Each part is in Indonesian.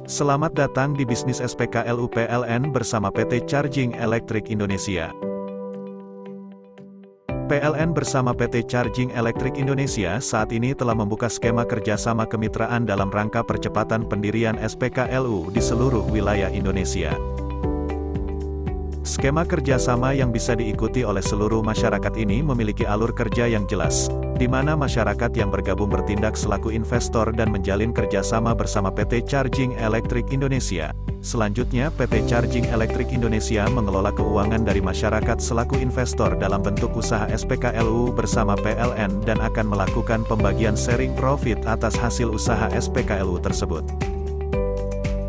Selamat datang di bisnis SPKLU PLN bersama PT Charging Electric Indonesia. PLN bersama PT Charging Electric Indonesia saat ini telah membuka skema kerjasama kemitraan dalam rangka percepatan pendirian SPKLU di seluruh wilayah Indonesia. Skema kerjasama yang bisa diikuti oleh seluruh masyarakat ini memiliki alur kerja yang jelas, di mana masyarakat yang bergabung bertindak selaku investor dan menjalin kerjasama bersama PT Charging Electric Indonesia. Selanjutnya, PT Charging Electric Indonesia mengelola keuangan dari masyarakat selaku investor dalam bentuk usaha SPKLU bersama PLN dan akan melakukan pembagian sharing profit atas hasil usaha SPKLU tersebut.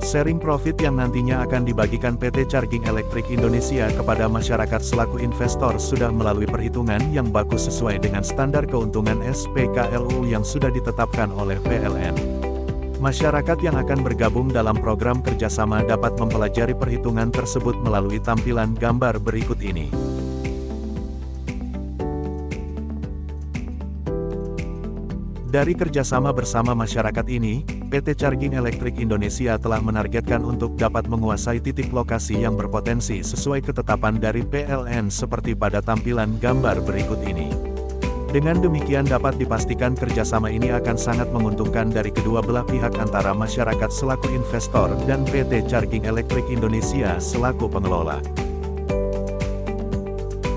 Sharing profit yang nantinya akan dibagikan PT Charging Electric Indonesia kepada masyarakat selaku investor sudah melalui perhitungan yang bagus sesuai dengan standar keuntungan SPKLU yang sudah ditetapkan oleh PLN. Masyarakat yang akan bergabung dalam program kerjasama dapat mempelajari perhitungan tersebut melalui tampilan gambar berikut ini. Dari kerjasama bersama masyarakat ini, PT Charging Electric Indonesia telah menargetkan untuk dapat menguasai titik lokasi yang berpotensi sesuai ketetapan dari PLN seperti pada tampilan gambar berikut ini. Dengan demikian dapat dipastikan kerjasama ini akan sangat menguntungkan dari kedua belah pihak antara masyarakat selaku investor dan PT Charging Electric Indonesia selaku pengelola.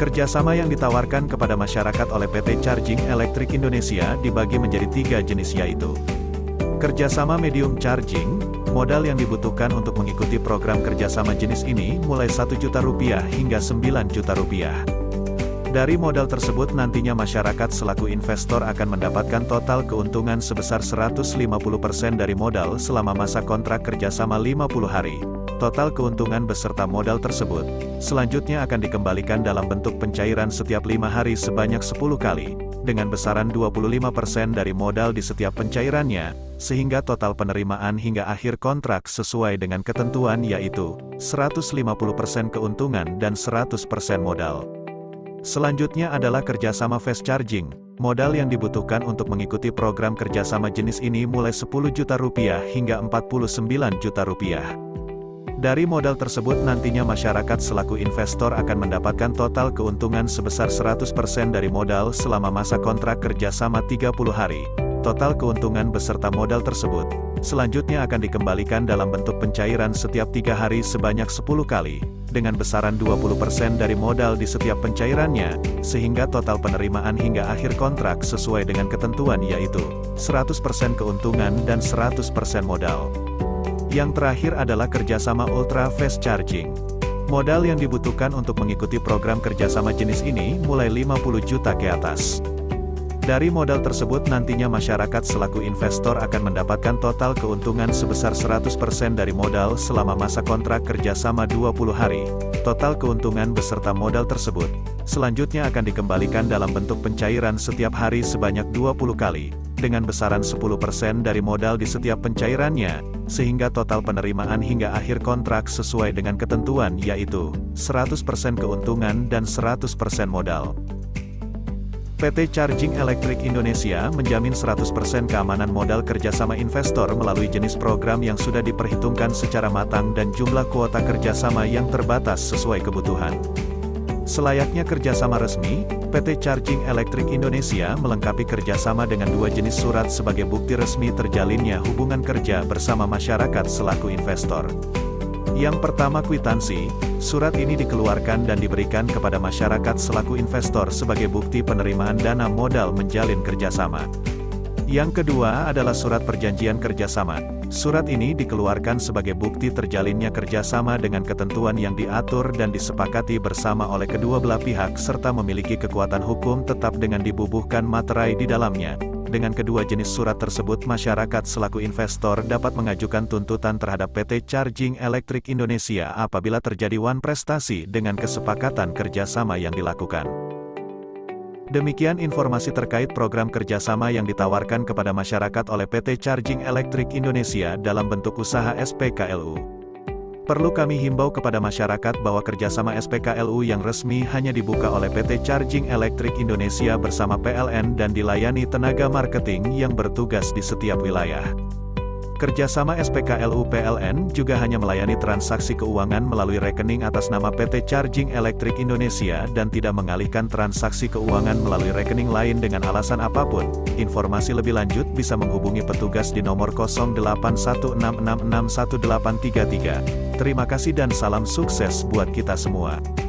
Kerjasama yang ditawarkan kepada masyarakat oleh PT Charging Electric Indonesia dibagi menjadi 3 jenis yaitu kerjasama medium charging. Modal yang dibutuhkan untuk mengikuti program kerjasama jenis ini mulai Rp1 juta hingga Rp9 juta. Dari modal tersebut nantinya masyarakat selaku investor akan mendapatkan total keuntungan sebesar 150% dari modal selama masa kontrak kerjasama 50 hari. Total keuntungan beserta modal tersebut selanjutnya akan dikembalikan dalam bentuk pencairan setiap 5 hari sebanyak 10 kali, dengan besaran 25% dari modal di setiap pencairannya, sehingga total penerimaan hingga akhir kontrak sesuai dengan ketentuan yaitu 150% keuntungan dan 100% modal. Selanjutnya adalah kerjasama fast charging. Modal yang dibutuhkan untuk mengikuti program kerjasama jenis ini mulai Rp10 juta hingga Rp49 juta. Dari modal tersebut nantinya masyarakat selaku investor akan mendapatkan total keuntungan sebesar 100% dari modal selama masa kontrak kerjasama 30 hari. Total keuntungan beserta modal tersebut selanjutnya akan dikembalikan dalam bentuk pencairan setiap 3 hari sebanyak 10 kali, dengan besaran 20% dari modal di setiap pencairannya, sehingga total penerimaan hingga akhir kontrak sesuai dengan ketentuan yaitu 100% keuntungan dan 100% modal. Yang terakhir adalah kerjasama ultra fast charging. Modal yang dibutuhkan untuk mengikuti program kerjasama jenis ini mulai 50 juta ke atas. Dari modal tersebut nantinya masyarakat selaku investor akan mendapatkan total keuntungan sebesar 100% dari modal selama masa kontrak kerjasama 20 hari. Total keuntungan beserta modal tersebut selanjutnya akan dikembalikan dalam bentuk pencairan setiap hari sebanyak 20 kali, dengan besaran 10% dari modal di setiap pencairannya, sehingga total penerimaan hingga akhir kontrak sesuai dengan ketentuan yaitu 100% keuntungan dan 100% modal. PT Charging Electric Indonesia menjamin 100% keamanan modal kerjasama investor melalui jenis program yang sudah diperhitungkan secara matang dan jumlah kuota kerjasama yang terbatas sesuai kebutuhan. Selayaknya kerjasama resmi, PT Charging Electric Indonesia melengkapi kerjasama dengan 2 jenis surat sebagai bukti resmi terjalinnya hubungan kerja bersama masyarakat selaku investor. Yang pertama kwitansi. Surat ini dikeluarkan dan diberikan kepada masyarakat selaku investor sebagai bukti penerimaan dana modal menjalin kerjasama. Yang kedua adalah surat perjanjian kerjasama. Surat ini dikeluarkan sebagai bukti terjalinnya kerjasama dengan ketentuan yang diatur dan disepakati bersama oleh kedua belah pihak serta memiliki kekuatan hukum tetap dengan dibubuhkan materai di dalamnya. Dengan kedua jenis surat tersebut masyarakat selaku investor dapat mengajukan tuntutan terhadap PT Charging Electric Indonesia apabila terjadi wan prestasi dengan kesepakatan kerjasama yang dilakukan. Demikian informasi terkait program kerjasama yang ditawarkan kepada masyarakat oleh PT Charging Electric Indonesia dalam bentuk usaha SPKLU. Perlu kami himbau kepada masyarakat bahwa kerjasama SPKLU yang resmi hanya dibuka oleh PT Charging Electric Indonesia bersama PLN dan dilayani tenaga marketing yang bertugas di setiap wilayah. Kerjasama SPKLU PLN juga hanya melayani transaksi keuangan melalui rekening atas nama PT Charging Electric Indonesia dan tidak mengalihkan transaksi keuangan melalui rekening lain dengan alasan apapun. Informasi lebih lanjut bisa menghubungi petugas di nomor 0816661833. Terima kasih dan salam sukses buat kita semua.